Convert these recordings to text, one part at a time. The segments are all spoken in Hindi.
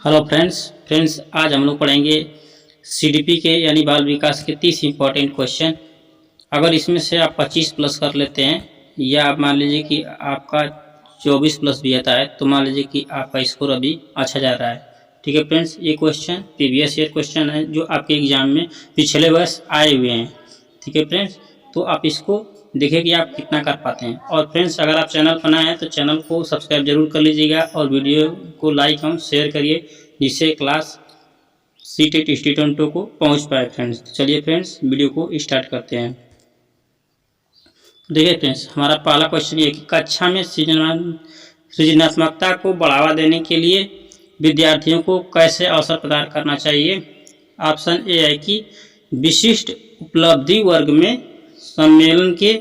हेलो फ्रेंड्स आज हम लोग पढ़ेंगे सीडीपी के यानी बाल विकास के 30 इंपॉर्टेंट क्वेश्चन। अगर इसमें से आप 25 प्लस कर लेते हैं या आप मान लीजिए कि आपका 24 प्लस भी आता है तो मान लीजिए कि आपका स्कोर अभी अच्छा जा रहा है। ठीक है फ्रेंड्स, ये क्वेश्चन प्रीवियस ईयर क्वेश्चन है जो आपके एग्जाम में पिछले वर्ष आए हुए हैं। ठीक है फ्रेंड्स, तो आप इसको देखिए कि आप कितना कर पाते हैं। और फ्रेंड्स, अगर आप चैनल पर नए हैं तो चैनल को सब्सक्राइब जरूर कर लीजिएगा और वीडियो को लाइक और शेयर करिए जिससे क्लास सीटेट स्टूडेंटों को पहुंच पाए। फ्रेंड्स, चलिए फ्रेंड्स वीडियो को स्टार्ट करते हैं। देखिए फ्रेंड्स, हमारा पहला क्वेश्चन ये कि कक्षा में सृजनात्मकता को बढ़ावा देने के लिए विद्यार्थियों को कैसे अवसर प्रदान करना चाहिए। ऑप्शन ए है कि विशिष्ट उपलब्धि वर्ग में सम्मेलन के।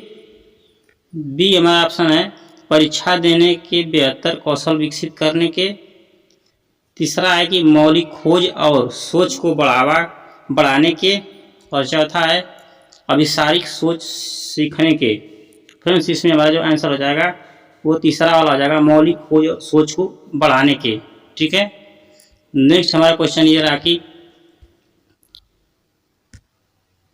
बी हमारा ऑप्शन है परीक्षा देने के बेहतर कौशल विकसित करने के। तीसरा है कि मौलिक खोज और सोच को बढ़ाने के। और चौथा है अभिसारिक सोच सीखने के। फ्रेंड्स, इसमें हमारा जो आंसर हो जाएगा वो तीसरा वाला हो जाएगा, मौलिक खोज और सोच को बढ़ाने के। ठीक है, नेक्स्ट हमारा क्वेश्चन ये रहा कि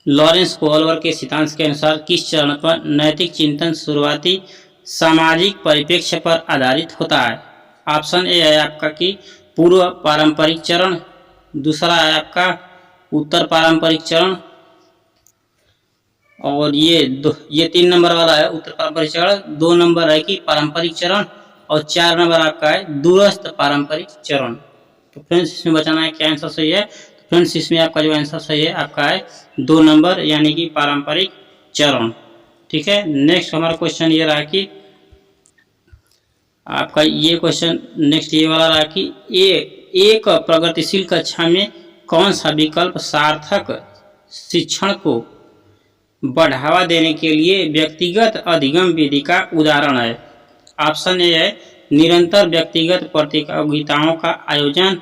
लॉरेंस कोहलर के सिद्धांत के अनुसार किस चरण पर नैतिक चिंतन शुरुआती सामाजिक परिप्रेक्ष्य पर आधारित होता है। ऑप्शन ए है आपका कि पूर्व पारंपरिक चरण, दूसरा है आपका उत्तर पारंपरिक चरण, और ये 3 नंबर वाला है उत्तर पारंपरिक चरण, 2 नंबर है कि पारंपरिक चरण, और 4 नंबर आपका है दूरस्थ पारंपरिक चरण। तो फ्रेंड्स, इसमें बताना है क्या आंसर सही है। फ्रेंड्स, इसमें आपका जो आंसर सही है आपका है 2 नंबर यानी कि पारंपरिक चरण। ठीक है, नेक्स्ट हमारा क्वेश्चन ये रहा कि आपका ये क्वेश्चन नेक्स्ट ये वाला रहा कि एक प्रगतिशील कक्षा में कौन सा विकल्प सार्थक शिक्षण को बढ़ावा देने के लिए व्यक्तिगत अधिगम विधि का उदाहरण है। ऑप्शन ए है निरंतर व्यक्तिगत प्रतियोगिताओं का आयोजन,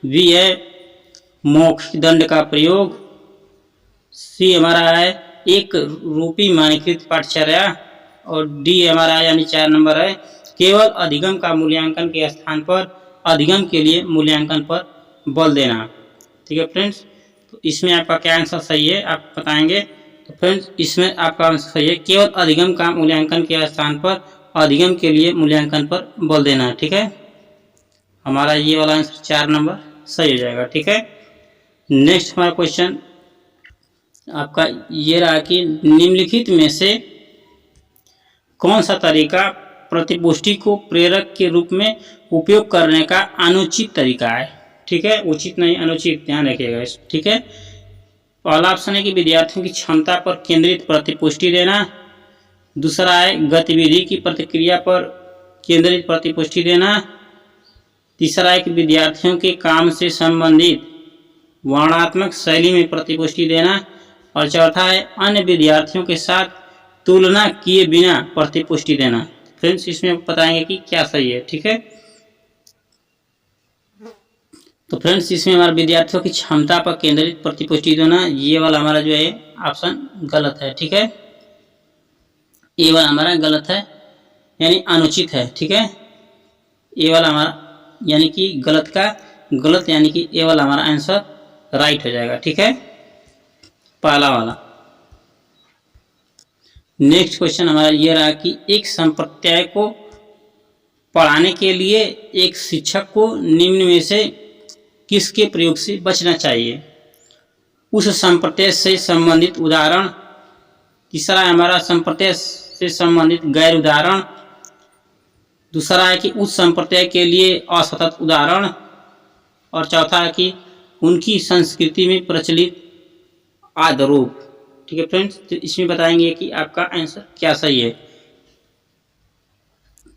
बी है मौखिक दंड का प्रयोग, सी हमारा है एक रूपी मानकीकृत पाठचर्या, और डी हमारा यानी 4 नंबर है केवल अधिगम का मूल्यांकन के स्थान पर अधिगम के लिए मूल्यांकन पर बल देना। ठीक है फ्रेंड्स, तो इसमें आपका क्या आंसर सही है आप बताएंगे। तो फ्रेंड्स, इसमें आपका आंसर सही है केवल अधिगम का मूल्यांकन के स्थान पर अधिगम के लिए मूल्यांकन पर बल देना। ठीक है, हमारा ये वाला आंसर 4 नंबर सही हो जाएगा। ठीक है, नेक्स्ट हमारा क्वेश्चन आपका ये रहा कि निम्नलिखित में से कौन सा तरीका प्रतिपुष्टि को प्रेरक के रूप में उपयोग करने का अनुचित तरीका है। ठीक है, उचित नहीं अनुचित, ध्यान रखिएगा इस। ठीक है, पहला ऑप्शन है कि विद्यार्थियों की क्षमता पर केंद्रित प्रतिपुष्टि देना, दूसरा है गतिविधि की प्रतिक्रिया पर केंद्रित प्रतिपुष्टि देना, तीसरा है कि विद्यार्थियों के काम से संबंधित वर्णनात्मक शैली में प्रतिपुष्टि देना, और चौथा है अन्य विद्यार्थियों के साथ तुलना किए बिना प्रतिपुष्टि देना। फ्रेंड्स, इसमें बताएंगे कि क्या सही है। ठीक है, तो फ्रेंड्स, इसमें हमारे विद्यार्थियों की क्षमता पर केंद्रित प्रतिपुष्टि देना, ये वाला हमारा जो है ऑप्शन गलत है। ठीक है, ये वाला हमारा गलत है यानी अनुचित है। ठीक है, ये वाला हमारा यानी कि गलत का गलत यानी कि ये वाला हमारा आंसर राइट हो जाएगा। ठीक है, पहला वाला। नेक्स्ट क्वेश्चन हमारा ये रहा कि एक संप्रदाय को पढ़ाने के लिए एक शिक्षक को निम्न में से किसके प्रयोग से बचना चाहिए। उस संप्रदाय से संबंधित उदाहरण, तीसरा है हमारा संप्रदाय से संबंधित गैर उदाहरण, दूसरा है कि उस संप्रदाय के लिए असतत उदाहरण, और चौथा है कि उनकी संस्कृति में प्रचलित आदरूप। ठीक है फ्रेंड्स, तो इसमें बताएंगे कि आपका आंसर क्या सही है।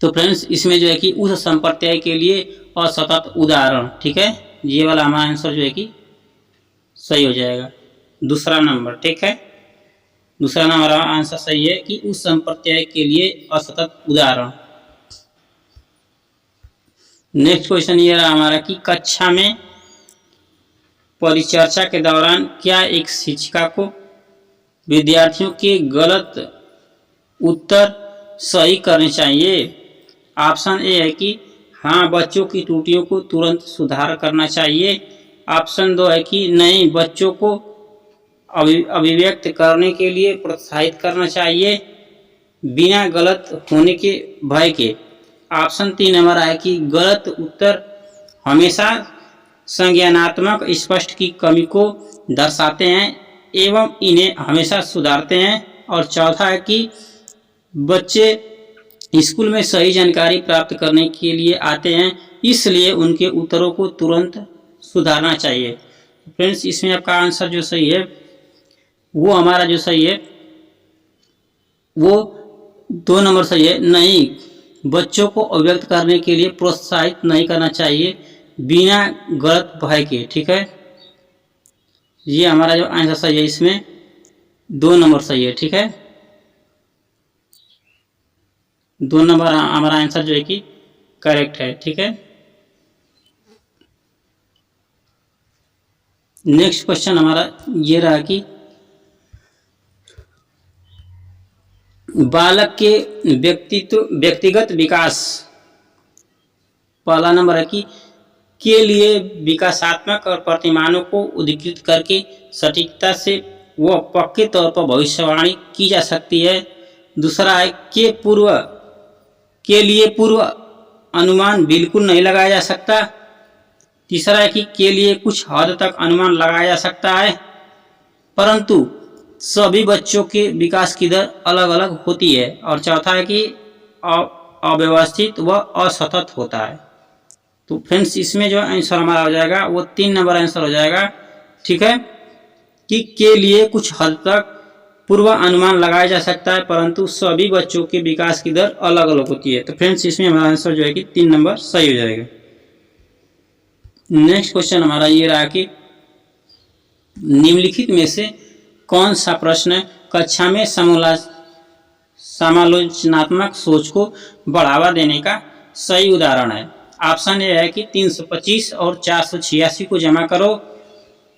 तो फ्रेंड्स, इसमें जो है कि उस संप्रदाय के लिए असतत उदाहरण। ठीक है, ये वाला हमारा आंसर जो है कि सही हो जाएगा, दूसरा नंबर। ठीक है, दूसरा नंबर हमारा आंसर सही है कि उस संप्रदाय के लिए असतत उदाहरण। नेक्स्ट क्वेश्चन ये रहा हमारा कि कक्षा में परिचर्चा के दौरान क्या एक शिक्षिका को विद्यार्थियों के गलत उत्तर सही करने चाहिए। ऑप्शन ए है कि हाँ, बच्चों की त्रुटियों को तुरंत सुधार करना चाहिए। ऑप्शन 2 है कि नहीं, बच्चों को अभिव्यक्त करने के लिए प्रोत्साहित करना चाहिए बिना गलत होने के भय के। ऑप्शन 3 हमारा है कि गलत उत्तर हमेशा संज्ञानात्मक स्पष्ट की कमी को दर्शाते हैं एवं इन्हें हमेशा सुधारते हैं। और चौथा है कि बच्चे स्कूल में सही जानकारी प्राप्त करने के लिए आते हैं, इसलिए उनके उत्तरों को तुरंत सुधारना चाहिए। फ्रेंड्स, इसमें आपका आंसर जो सही है वो हमारा जो सही है वो 2 नंबर सही है। नहीं, बच्चों को अभिव्यक्त करने के लिए प्रोत्साहित नहीं करना चाहिए बिना गलत भय के। ठीक है, ये हमारा जो आंसर सही है इसमें 2 नंबर सही है। ठीक है, 2 नंबर हमारा आंसर जो है कि करेक्ट है। ठीक है, नेक्स्ट क्वेश्चन हमारा ये रहा कि बालक के व्यक्तिगत विकास, पहला नंबर है कि के लिए विकासात्मक और प्रतिमानों को उद्धृत करके सटीकता से वह पक्के तौर पर भविष्यवाणी की जा सकती है। दूसरा है के लिए पूर्व अनुमान बिल्कुल नहीं लगाया जा सकता। तीसरा है कि के लिए कुछ हद तक अनुमान लगाया जा सकता है, परंतु सभी बच्चों के विकास की दर अलग अलग होती है। और चौथा है कि अव्यवस्थित व असतत होता है। तो फ्रेंड्स, इसमें जो आंसर हमारा हो जाएगा वो 3 नंबर आंसर हो जाएगा। ठीक है, कि के लिए कुछ हद तक पूर्व अनुमान लगाया जा सकता है, परंतु सभी बच्चों के विकास की दर अलग अलग होती है। तो फ्रेंड्स, इसमें हमारा आंसर जो है कि 3 नंबर सही हो जाएगा। नेक्स्ट क्वेश्चन हमारा ये रहा कि निम्नलिखित में से कौन सा प्रश्न कक्षा में समालोचनात्मक सोच को बढ़ावा देने का सही उदाहरण है। ऑप्शन ए है कि 325 और 486 को जमा करो।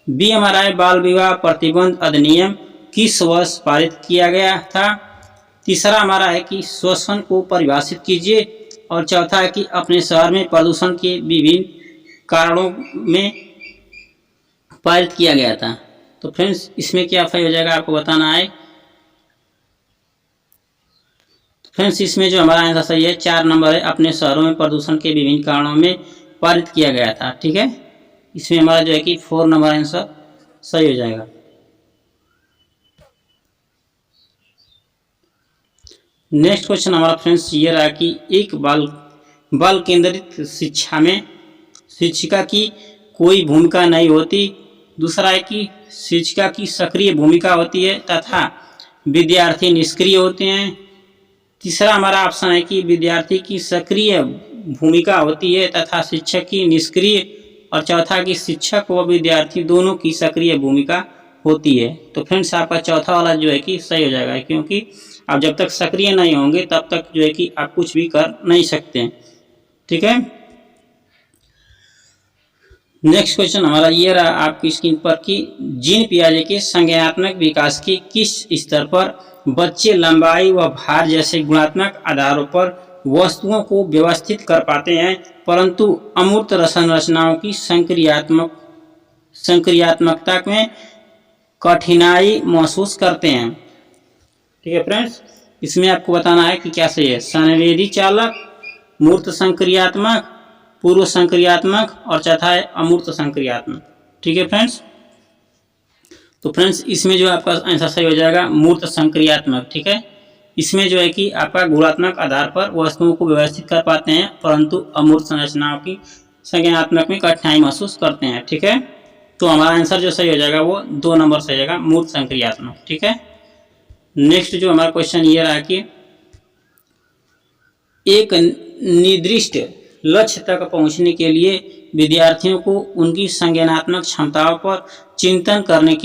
बी हमारा है बाल विवाह प्रतिबंध अधिनियम किस वर्ष पारित किया गया था। तीसरा हमारा है कि श्वसन को परिभाषित कीजिए। और चौथा है कि अपने शहर में प्रदूषण के विभिन्न कारणों में पारित किया गया था। तो फ्रेंड्स, इसमें क्या सही हो जाएगा आपको बताना है। फ्रेंड्स, इसमें जो हमारा आंसर सही है 4 नंबर है, अपने शहरों में प्रदूषण के विभिन्न कारणों में पारित किया गया था। ठीक है, इसमें हमारा जो है कि 4 नंबर आंसर सही हो जाएगा। नेक्स्ट क्वेश्चन हमारा फ्रेंड्स ये रहा कि एक बाल केंद्रित शिक्षा में शिक्षिका की कोई भूमिका नहीं होती। दूसरा है कि शिक्षिका की सक्रिय भूमिका होती है तथा विद्यार्थी निष्क्रिय होते हैं। तीसरा हमारा ऑप्शन है कि विद्यार्थी की सक्रिय भूमिका होती है तथा शिक्षक की निष्क्रिय। और चौथा कि शिक्षक व विद्यार्थी दोनों की सक्रिय भूमिका होती है। तो फ्रेंड्स, आपका चौथा वाला जो है कि सही हो जाएगा, क्योंकि आप जब तक सक्रिय नहीं होंगे तब तक जो है कि आप कुछ भी कर नहीं सकते। ठीक है, नेक्स्ट क्वेश्चन हमारा ये रहा आपकी स्क्रीन पर कि जीन पियाजे के संज्ञानात्मक विकास के किस स्तर पर बच्चे लंबाई व भार जैसे गुणात्मक आधारों पर वस्तुओं को व्यवस्थित कर पाते हैं, परंतु अमूर्त संरचनाओं की संक्रियात्मकता में कठिनाई महसूस करते हैं। ठीक है फ्रेंड्स, इसमें आपको बताना है कि क्या सही है। संवेदी चालक, मूर्त संक्रियात्मक, पूर्व संक्रियात्मक और चौथा है अमूर्त संक्रियात्मक। ठीक है फ्रेंड्स, तो फ्रेंड्स इसमें जो आपका आंसर सही हो जाएगा मूर्त संक्रियात्मक। ठीक है, इसमें जो है कि आपका गुणात्मक आधार पर वस्तुओं को व्यवस्थित कर पाते हैं, परंतु अमूर्त संरचनाओं की संज्ञानात्मक में कठिनाई महसूस करते हैं। ठीक है, तो हमारा आंसर जो सही हो जाएगा वो 2 नंबर सही हो जाएगा, मूर्त संक्रियात्मक। ठीक है, नेक्स्ट जो हमारा क्वेश्चन ये रहा कि एक निर्दिष्ट लक्ष्य तक पहुंचने के लिए विद्यार्थियों को उनकी संज्ञानात्मक क्षमताओं पर चिंतन करने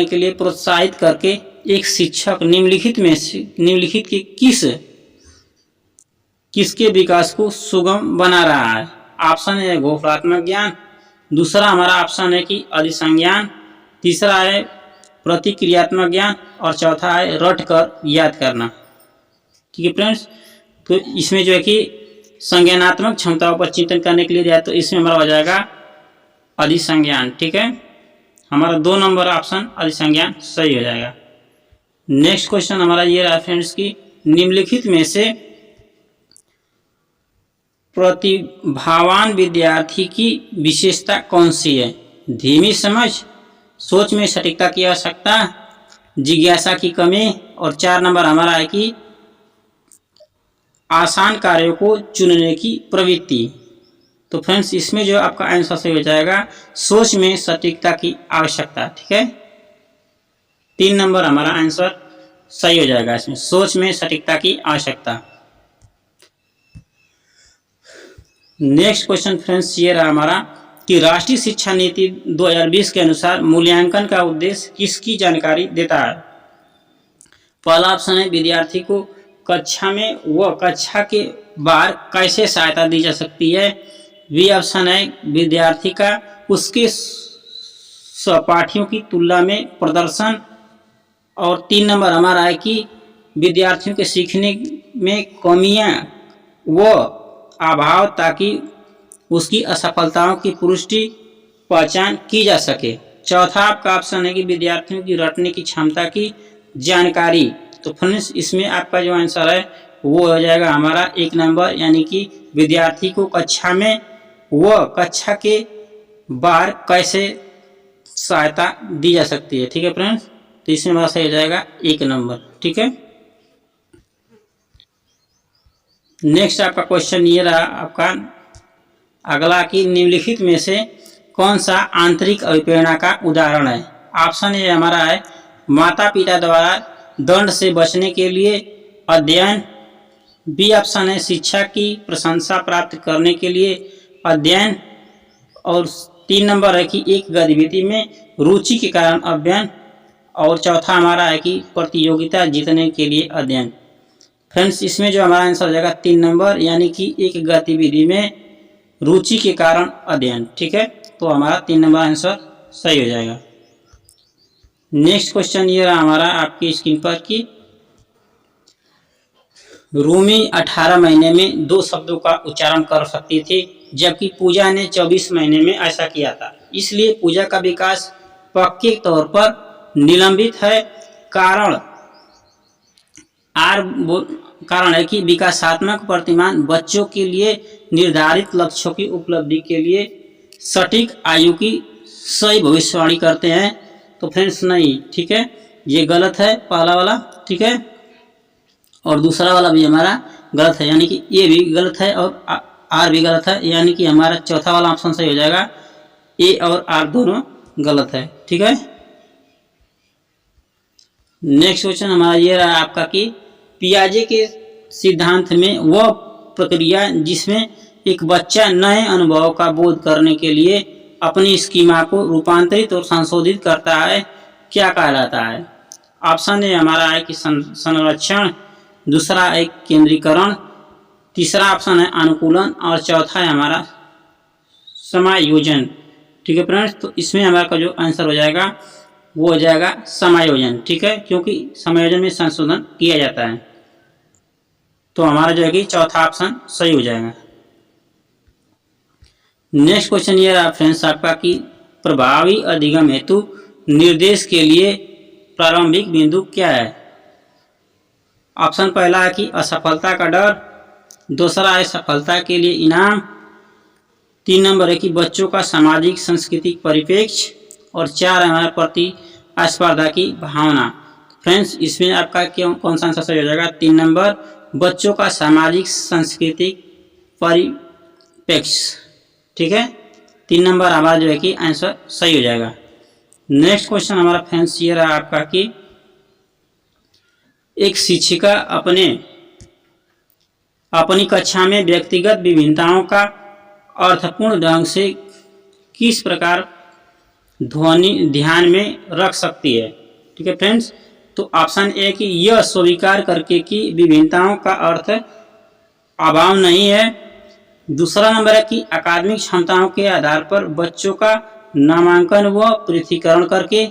के लिए प्रोत्साहित करके एक शिक्षक निम्नलिखित के किसके विकास को सुगम बना रहा है। ऑप्शन है घोषणात्मक ज्ञान, दूसरा हमारा ऑप्शन है कि अधिसंज्ञान, तीसरा है प्रतिक्रियात्मक ज्ञान और चौथा है रट कर याद करना। ठीक है फ्रेंड्स, तो इसमें जो है कि संज्ञानात्मक क्षमताओं पर चिंतन करने के लिए दिया है, तो इसमें हमारा हो जाएगा अधिसंज्ञान। ठीक है, हमारा 2 नंबर ऑप्शन अधिसंज्ञान सही हो जाएगा। नेक्स्ट क्वेश्चन हमारा ये रहा फ्रेंड्स की निम्नलिखित में से प्रतिभावान विद्यार्थी की विशेषता कौन सी है? धीमी समझ, सोच में सटीकता की आवश्यकता, जिज्ञासा की कमी, और 4 नंबर हमारा है कि आसान कार्यों को चुनने की प्रवृत्ति। तो फ्रेंड्स इसमें जो आपका आंसर सही हो जाएगा सोच में सटीकता की आवश्यकता। ठीक है, 3 नंबर हमारा आंसर सही हो जाएगा इसमें, सोच में सटीकता की आवश्यकता। नेक्स्ट क्वेश्चन फ्रेंड्स ये रहा हमारा कि राष्ट्रीय शिक्षा नीति 2020 के अनुसार मूल्यांकन का उद्देश्य किसकी जानकारी देता है? पहला ऑप्शन है विद्यार्थी को कक्षा में व कक्षा के बाहर कैसे सहायता दी जा सकती है। बी ऑप्शन है विद्यार्थी का उसके सहपाठियों की तुलना में प्रदर्शन, और 3 नंबर हमारा है कि विद्यार्थियों के सीखने में कमियां व अभाव ताकि उसकी असफलताओं की पुष्टि पहचान की जा सके। चौथा आपका ऑप्शन है कि विद्यार्थियों की रटने की क्षमता की जानकारी। तो फ्रेंड्स इसमें आपका जो आंसर है वो हो जाएगा हमारा 1 नंबर, यानी कि विद्यार्थी को कक्षा में व कक्षा के बाहर कैसे सहायता दी जा सकती है। ठीक है फ्रेंड्स, तो इसमें हमारा सही हो जाएगा 1 नंबर। ठीक है, नेक्स्ट आपका क्वेश्चन ये रहा आपका अगला कि निम्नलिखित में से कौन सा आंतरिक अभिप्रेरणा का उदाहरण है? ऑप्शन ए हमारा है माता पिता द्वारा दंड से बचने के लिए अध्ययन। बी ऑप्शन है शिक्षा की प्रशंसा प्राप्त करने के लिए अध्ययन, और 3 नंबर है कि एक गतिविधि में रुचि के कारण अध्ययन, और चौथा हमारा है कि प्रतियोगिता जीतने के लिए अध्ययन। फ्रेंड्स इसमें जो हमारा आंसर हो जाएगा 3 नंबर, यानी कि एक गतिविधि में रुचि के कारण अध्ययन। ठीक है, तो हमारा 3 नंबर आंसर सही हो जाएगा। नेक्स्ट क्वेश्चन ये रहा हमारा आपकी स्क्रीन पर कि रूमी 18 महीने में 2 शब्दों का उच्चारण कर सकती थी, जबकि पूजा ने 24 महीने में ऐसा किया था। इसलिए पूजा का विकास पक्के तौर पर निलंबित है। कारण है कि विकासात्मक प्रतिमान बच्चों के लिए निर्धारित लक्ष्यों की उपलब्धि के लिए सटीक आयु की सही भविष्यवाणी करते हैं। तो फ्रेंड्स नहीं, ठीक है, ये गलत है पहला वाला। ठीक है, और दूसरा वाला भी हमारा गलत है, यानी कि ये भी गलत है और आर भी गलत है, यानी कि हमारा चौथा वाला ऑप्शन सही हो जाएगा। ए और आर दोनों गलत है। ठीक है, नेक्स्ट क्वेश्चन हमारा ये रहा आपका कि पियाजे के सिद्धांत में वह प्रक्रिया जिसमें एक बच्चा नए अनुभव का बोध करने के लिए अपनी स्कीमा को रूपांतरित और संशोधित करता है, क्या कहलाता है? ऑप्शन ए हमारा है कि संरक्षण, दूसरा है केंद्रीकरण, तीसरा ऑप्शन है अनुकूलन, और चौथा है हमारा समायोजन। ठीक है फ्रेंड्स, तो इसमें हमारा जो आंसर हो जाएगा वो हो जाएगा समायोजन। ठीक है, क्योंकि समायोजन में संशोधन किया जाता है, तो हमारा जो है कि चौथा ऑप्शन सही हो जाएगा। नेक्स्ट क्वेश्चन ये रहा फ्रेंड्स आपका कि प्रभावी अधिगम हेतु निर्देश के लिए प्रारंभिक बिंदु क्या है? ऑप्शन पहला है कि असफलता का डर, दूसरा है सफलता के लिए इनाम, 3 नंबर है कि बच्चों का सामाजिक सांस्कृतिक परिप्रेक्ष्य, और 4 है हमारे प्रति स्पर्धा की भावना। फ्रेंड्स इसमें आपका क्यों कौन सा आंसर सही हो जाएगा? 3 नंबर, बच्चों का सामाजिक सांस्कृतिक परिप्रेक्ष्य। ठीक है, 3 नंबर हमारा जो है कि आंसर सही हो जाएगा। नेक्स्ट क्वेश्चन हमारा फ्रेंड्स ये रहा आपका कि एक शिक्षिका अपनी कक्षा में व्यक्तिगत विभिन्नताओं का अर्थपूर्ण ढंग से किस प्रकार ध्यान में रख सकती है? ठीक है फ्रेंड्स, तो ऑप्शन ए कि यह स्वीकार करके कि विभिन्नताओं का अर्थ अभाव नहीं है, दूसरा नंबर है कि अकादमिक क्षमताओं के आधार पर बच्चों का नामांकन व पृथकीकरण करके,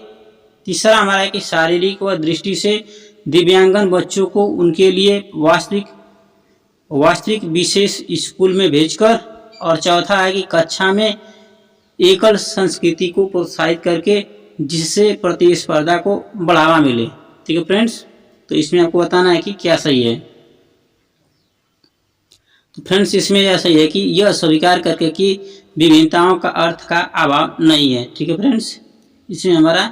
तीसरा हमारा है कि शारीरिक व दृष्टि से दिव्यांगन बच्चों को उनके लिए वास्तविक विशेष स्कूल में भेजकर, और चौथा है कि कक्षा में एकल संस्कृति को प्रोत्साहित करके, जिससे प्रतिस्पर्धा को बढ़ावा मिले। ठीक है फ्रेंड्स, तो इसमें आपको बताना है कि क्या सही है। तो फ्रेंड्स इसमें यह सही है कि यह स्वीकार करके कि विभिन्नताओं का अर्थ का अभाव नहीं है। ठीक है फ्रेंड्स, इसमें हमारा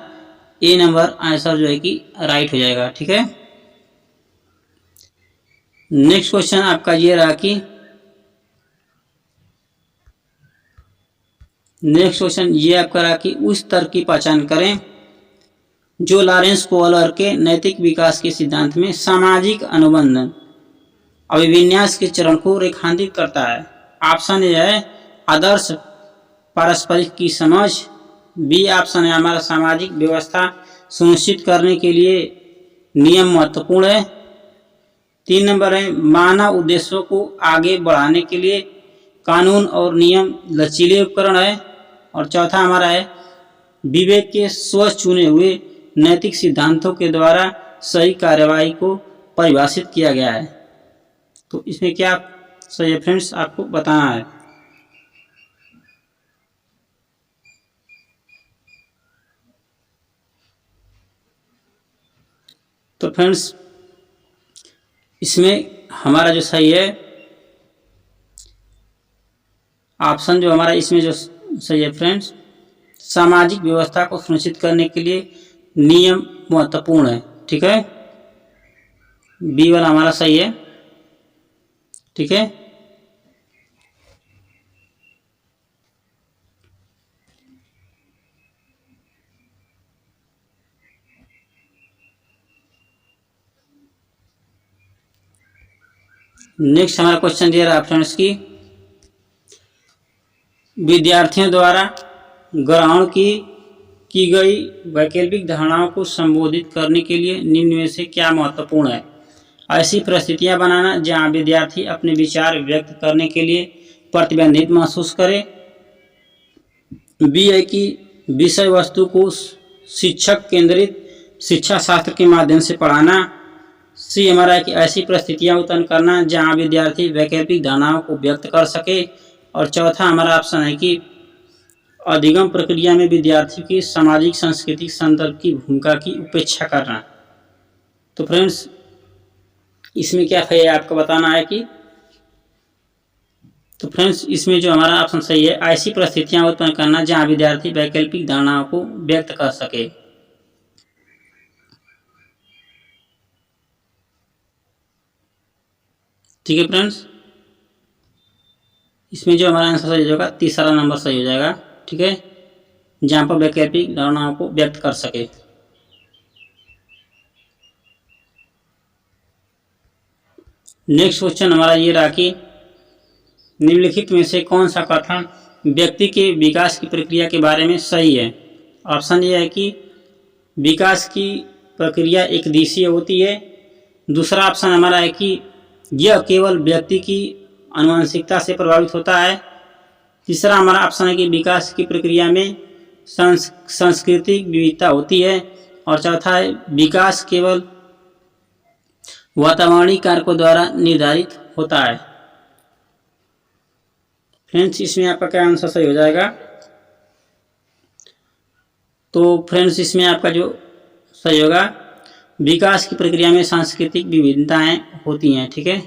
ए नंबर आंसर जो है कि राइट हो जाएगा। ठीक है, नेक्स्ट क्वेश्चन आपका ये रहा कि उस तर्क की पहचान करें जो लॉरेंस कोहलर के नैतिक विकास के सिद्धांत में सामाजिक अनुबंध अभिविन्यास के चरण को रेखांकित करता है। ऑप्शन ए है आदर्श पारस्परिक की समझ, बी ऑप्शन है हमारा सामाजिक व्यवस्था सुनिश्चित करने के लिए नियम महत्वपूर्ण है, 3 नंबर है मानव उद्देश्यों को आगे बढ़ाने के लिए कानून और नियम लचीले उपकरण है, और चौथा हमारा है विवेक के स्व चुने हुए नैतिक सिद्धांतों के द्वारा सही कार्यवाही को परिभाषित किया गया है। तो इसमें क्या सही है फ्रेंड्स, आपको बताना है। तो फ्रेंड्स इसमें हमारा जो सही है ऑप्शन जो हमारा इसमें जो सही है फ्रेंड्स, सामाजिक व्यवस्था को सुनिश्चित करने के लिए नियम महत्वपूर्ण है। ठीक है, बी वाला हमारा सही है। ठीक है, नेक्स्ट हमारा क्वेश्चन दे रहा है फ्रेंड्स की विद्यार्थियों द्वारा ग्रहण की गई वैकल्पिक धारणाओं को संबोधित करने के लिए निम्न में से क्या महत्वपूर्ण है। ऐसी परिस्थितियां बनाना जहां विद्यार्थी अपने विचार व्यक्त करने के लिए प्रतिबंधित महसूस करे, बी है कि विषय वस्तु को शिक्षक केंद्रित शिक्षा शास्त्र के माध्यम से पढ़ाना, सी हमारा है कि ऐसी परिस्थितियां उत्पन्न करना जहां विद्यार्थी वैकल्पिक धारणाओं को व्यक्त कर सके, और चौथा हमारा ऑप्शन है कि अधिगम प्रक्रिया में विद्यार्थी की सामाजिक सांस्कृतिक संदर्भ की भूमिका की उपेक्षा करना। तो फ्रेंड्स इसमें क्या है आपको बताना है कि, तो फ्रेंड्स इसमें जो हमारा ऑप्शन सही है ऐसी परिस्थितियां उत्पन्न करना जहां विद्यार्थी वैकल्पिक धारणाओं को व्यक्त कर सके। ठीक है फ्रेंड्स, इसमें जो हमारा आंसर सही होगा तीसरा नंबर सही हो जाएगा। ठीक है, जहां पर वैकल्पिक धारणाओं को व्यक्त कर सके। नेक्स्ट क्वेश्चन हमारा ये रहा कि निम्नलिखित में से कौन सा कथन व्यक्ति के विकास की प्रक्रिया के बारे में सही है। ऑप्शन ये है कि विकास की प्रक्रिया एक दिशीय होती है, दूसरा ऑप्शन हमारा है कि यह केवल व्यक्ति की आनुवंशिकता से प्रभावित होता है, तीसरा हमारा ऑप्शन है कि विकास की प्रक्रिया में सांस्कृतिक विविधता होती है, और चौथा है विकास केवल वातावरणीय कारकों द्वारा निर्धारित होता है। फ्रेंड्स इसमें आपका क्या आंसर सही हो जाएगा। तो फ्रेंड्स इसमें आपका जो सही होगा विकास की प्रक्रिया में सांस्कृतिक विविधताएं होती हैं। ठीक है,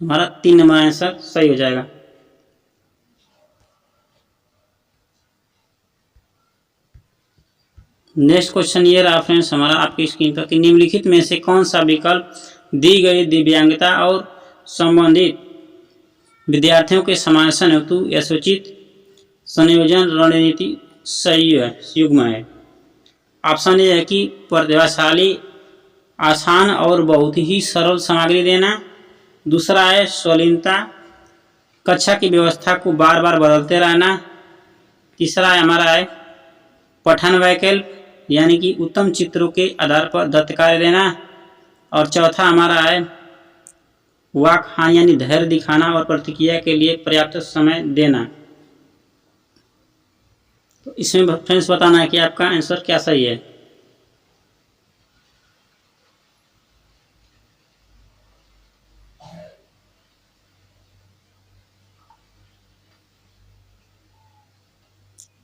हमारा 3 नंबर आंसर सही हो जाएगा। नेक्स्ट क्वेश्चन ये रहा फ्रेंड्स हमारा आपकी स्क्रीन पर कि निम्नलिखित में से कौन सा विकल्प दी गई दिव्यांगता और संबंधित विद्यार्थियों के समावेशन हेतु यथोचित संयोजन रणनीति सही है, युग्म है। ऑप्शन ए है कि प्रतिभाशाली आसान और बहुत ही सरल सामग्री देना, दूसरा है स्वलीनता कक्षा की व्यवस्था को बार बार बदलते रहना, तीसरा है हमारा है पठन वैकल्प यानी कि उत्तम चित्रों के आधार पर दत्त कार्य देना, और चौथा हमारा है वाक हाँ यानी धैर्य दिखाना और प्रतिक्रिया के लिए पर्याप्त समय देना। तो इसमें फ्रेंड्स बताना है कि आपका आंसर क्या सही है।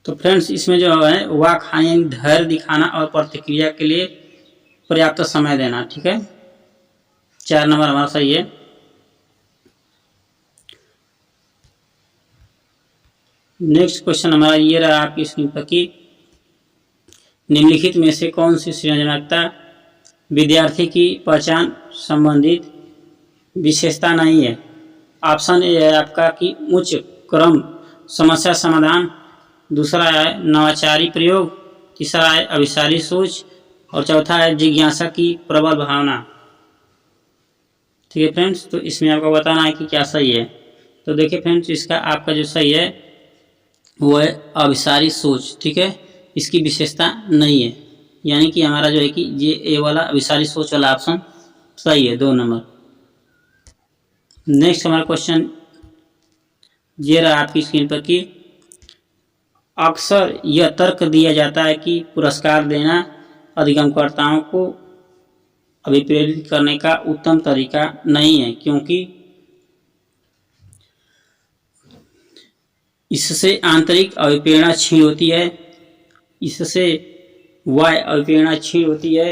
तो फ्रेंड्स इसमें जो है वाक हानि धैर्य दिखाना और प्रतिक्रिया के लिए पर्याप्त समय देना। ठीक है, 4 नंबर हमारा सही है। नेक्स्ट क्वेश्चन हमारा ये रहा आपकी स्क्रीन पर कि निम्नलिखित में से कौन सी सृजनात्मकता विद्यार्थी की पहचान संबंधित विशेषता नहीं है। ऑप्शन ए है आपका कि उच्च क्रम समस्या समाधान, दूसरा है नवाचारी प्रयोग, तीसरा है अभिसारी सोच और चौथा है जिज्ञासा की प्रबल भावना। ठीक है फ्रेंड्स, तो इसमें आपको बताना है कि क्या सही है। तो देखिए फ्रेंड्स, इसका आपका जो सही है वो है अभिसारी सोच। ठीक है, इसकी विशेषता नहीं है, यानी कि हमारा जो है कि ये ए वाला अभिसारी सोच वाला ऑप्शन सही है, 2 नंबर। नेक्स्ट हमारा क्वेश्चन ये रहा आपकी स्क्रीन पर कि अक्सर यह तर्क दिया जाता है कि पुरस्कार देना अधिगमकर्ताओं को अभिप्रेरित करने का उत्तम तरीका नहीं है, क्योंकि इससे आंतरिक अभिप्रेरणा क्षीण होती है, इससे बाह्य अभिप्रेरणा क्षीण होती है,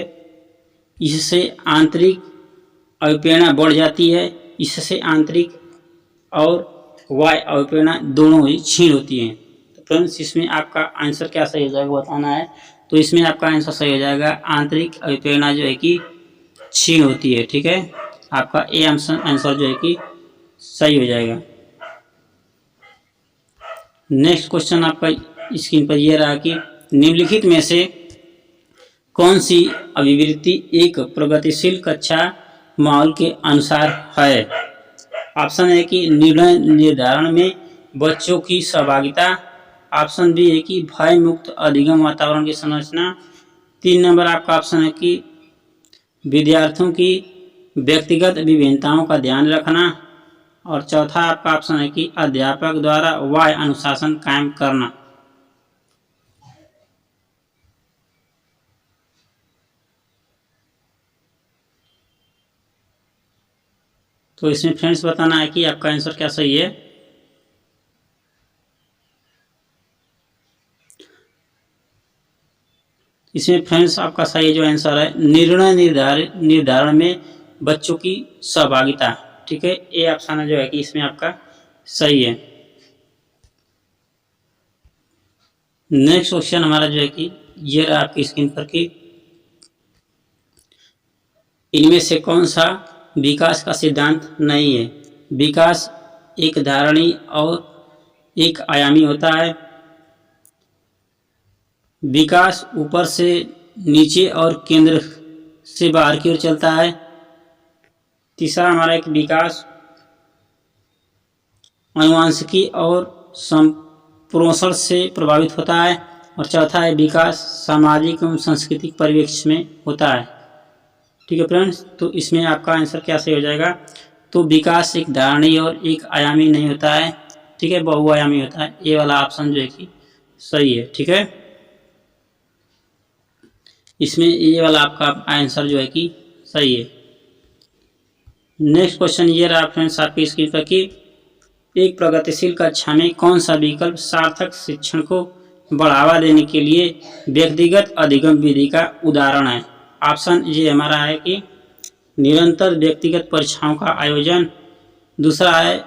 इससे आंतरिक अभिप्रेरणा बढ़ जाती है, इससे आंतरिक और बाह्य अभिप्रेरणा दोनों ही क्षीण होती हैं। तो फ्रेंड्स इसमें आपका आंसर क्या सही हो जाएगा बताना है। तो इसमें आपका आंसर सही हो जाएगा आंतरिक अभिप्रेरणा जो है कि क्षीण होती है। ठीक है, आपका ए आंसर जो है कि सही हो जाएगा। नेक्स्ट क्वेश्चन आपका स्क्रीन पर यह रहा कि निम्नलिखित में से कौन सी अभिवृत्ति एक प्रगतिशील कक्षा माहौल के अनुसार है। ऑप्शन है कि निर्णय निर्धारण में बच्चों की सहभागिता, ऑप्शन बी है कि भय मुक्त अधिगम वातावरण की संरचना, 3 नंबर आपका ऑप्शन है कि विद्यार्थियों की व्यक्तिगत विभिन्नताओं का ध्यान रखना और चौथा आपका ऑप्शन है कि अध्यापक द्वारा बाह्य अनुशासन कायम करना। तो इसमें फ्रेंड्स बताना है कि आपका आंसर क्या सही है। इसमें फ्रेंड्स आपका सही जो आंसर है निर्णय निर्धारण में बच्चों की सहभागिता। ठीक है, ये ऑप्शन जो है कि इसमें आपका सही है। नेक्स्ट क्वेश्चन हमारा जो है कि ये रहा आपकी स्क्रीन पर कि इनमें से कौन सा विकास का सिद्धांत नहीं है। विकास एक धारणी और एक आयामी होता है। विकास ऊपर से नीचे और केंद्र से बाहर की ओर चलता है। तीसरा हमारा एक विकास आनुवंशिकी और संप्रोषण से प्रभावित होता है और चौथा है विकास सामाजिक एवं सांस्कृतिक परिवेश में होता है। ठीक है फ्रेंड्स, तो इसमें आपका आंसर क्या सही हो जाएगा। तो विकास एक धारणी और एक आयामी नहीं होता है। ठीक है, बहुआयामी होता है। ये वाला ऑप्शन जो है कि सही है। ठीक है, इसमें ये वाला आपका आंसर जो है कि सही है। नेक्स्ट क्वेश्चन ये रहा फ्रेंड्स आपकी स्क्रीन पर कि एक प्रगतिशील कक्षा में कौन सा विकल्प सार्थक शिक्षण को बढ़ावा देने के लिए व्यक्तिगत अधिगम विधि का उदाहरण है। ऑप्शन ये हमारा है कि निरंतर व्यक्तिगत परीक्षाओं का आयोजन, दूसरा है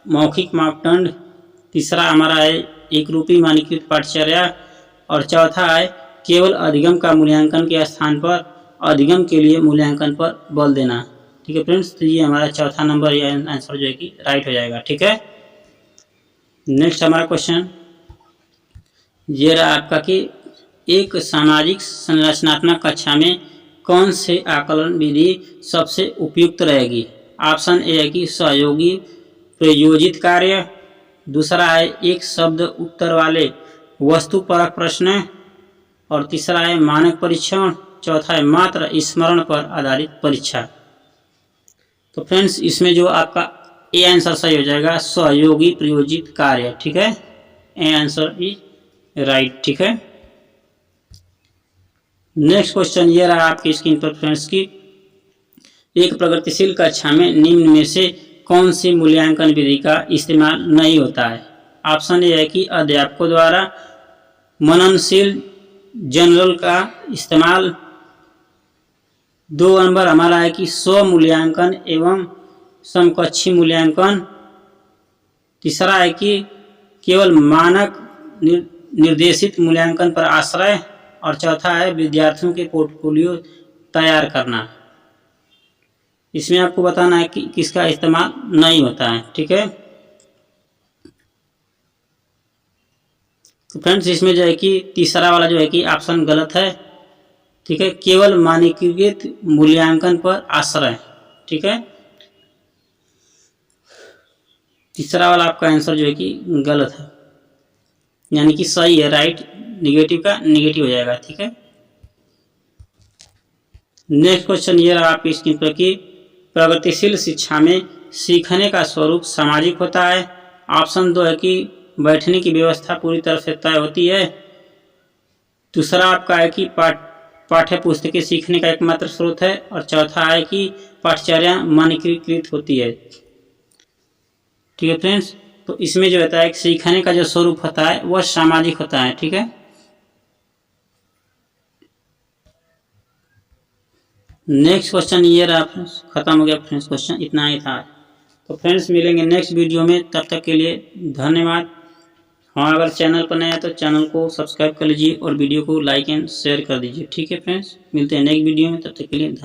मौखिक मापदंड, तीसरा हमारा है एक रूपी मानकीकृत पाठचर्या और चौथा है केवल अधिगम का मूल्यांकन के स्थान पर अधिगम के लिए मूल्यांकन पर बल देना। ठीक है फ्रेंड्स, तो ये हमारा चौथा नंबर या आंसर जो है कि राइट हो जाएगा। ठीक है, नेक्स्ट हमारा क्वेश्चन ये रहा आपका कि एक सामाजिक संरचनात्मक कक्षा में कौन से आकलन विधि सबसे उपयुक्त रहेगी। ऑप्शन ए है कि सहयोगी प्रयोजित कार्य, दूसरा है एक शब्द उत्तर वाले वस्तुपरक प्रश्न और तीसरा है मानक परीक्षण, चौथा है मात्र स्मरण पर आधारित परीक्षा। तो फ्रेंड्स इसमें जो आपका ए आंसर सही हो जाएगा सहयोगी प्रयोजित कार्य। ठीक है, ए आंसर इज राइट। ठीक है, नेक्स्ट क्वेश्चन ये रहा आपकी स्क्रीन पर फ्रेंड्स की एक प्रगतिशील कक्षा में निम्न में से कौन सी मूल्यांकन विधि का इस्तेमाल नहीं होता है। ऑप्शन ए है कि अध्यापकों द्वारा मननशील जनरल का इस्तेमाल। 2 नंबर हमारा है कि स्व मूल्यांकन एवं समकक्षी मूल्यांकन। तीसरा है कि केवल मानक निर्देशित मूल्यांकन पर आश्रय। और चौथा है विद्यार्थियों के पोर्टफोलियो तैयार करना। इसमें आपको बताना है कि किसका इस्तेमाल नहीं होता है। ठीक है, तो फ्रेंड्स इसमें जो है कि तीसरा वाला जो है कि ऑप्शन गलत है। ठीक है, केवल मानकीकृत मूल्यांकन पर आश्रय। ठीक है, तीसरा वाला आपका आंसर जो है कि गलत है, यानी कि सही है, राइट। निगेटिव का निगेटिव हो जाएगा। ठीक है, नेक्स्ट क्वेश्चन ये रहा आपकी स्क्रीन पर कि प्रगतिशील शिक्षा में सीखने का स्वरूप सामाजिक होता है। ऑप्शन 2 है कि बैठने की व्यवस्था पूरी तरह से तय होती है। दूसरा आपका है कि पाठ्य पुस्तकें सीखने का एकमात्र स्रोत है। और चौथा है कि पाठ्यचर्या मानकीकृत होती है। ठीक है फ्रेंड्स, तो इसमें जो होता है सीखने का जो स्वरूप होता है वह सामाजिक होता है। ठीक है, नेक्स्ट क्वेश्चन ये रहा फ्रेंड्स, खत्म हो गया फ्रेंड्स, क्वेश्चन इतना ही था। तो फ्रेंड्स मिलेंगे नेक्स्ट वीडियो में, तब तक के लिए धन्यवाद। हाँ, अगर चैनल पर नया है तो चैनल को सब्सक्राइब कर लीजिए और वीडियो को लाइक एंड शेयर कर दीजिए। ठीक है फ्रेंड्स, मिलते हैं नेक्स्ट वीडियो में, तब तक के लिए धन्यवाद।